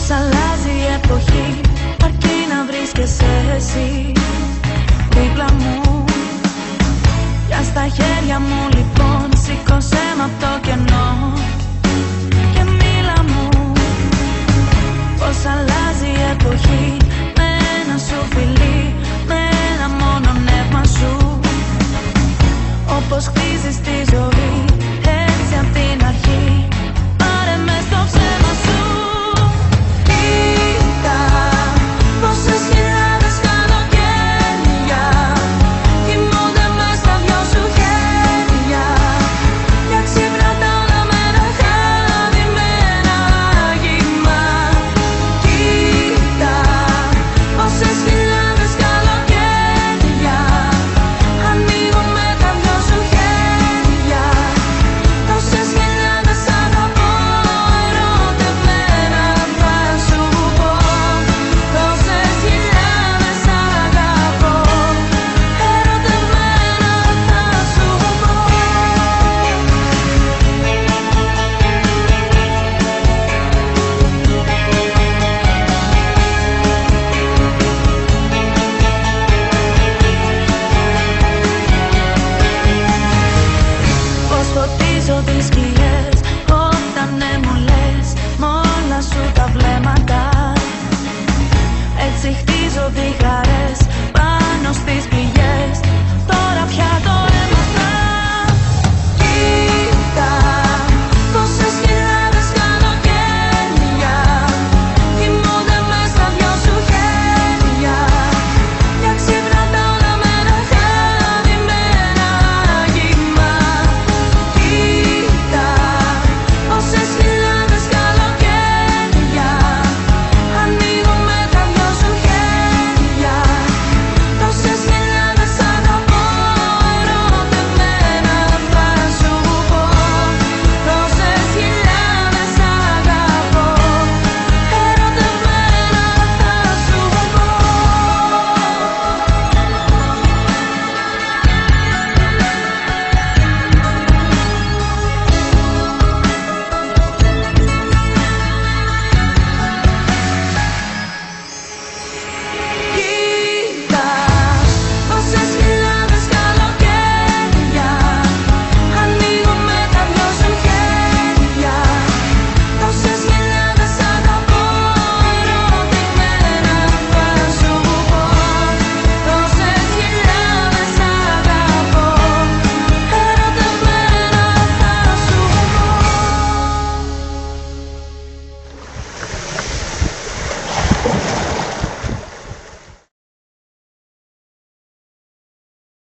Πώς αλλάζει η εποχή, αρκεί να βρίσκεσαι εσύ δίπλα μου. Για στα χέρια μου λοιπόν σήκωσέ μ' απ' το κενό και μίλα μου. Πώς αλλάζει η εποχή με ένα σου φιλί, με ένα μόνο νεύμα σου. Όπως χτίζεις τη ζωή έτσι απ' την αρχή, πάρε με στο ψέμα σου. Κοίτα πόσες χιλιάδες καλοκαίρια κοιμούνται μες στα δυο σου χέρια. Για ξύπνα τα όλα με ένα χαμημένα άγγιγμα. Κοίτα πόσες χιλιάδες καλοκαίρια ανοίγουν με τα δυο σου χέρια. Τόσες χιλιάδες αγαπώ, ερωτευμένα θα σου πω. Τόσες χιλιάδες αγαπώ, ερωτευμένα θα σου πω. Πώς φωτίζω τη σκιά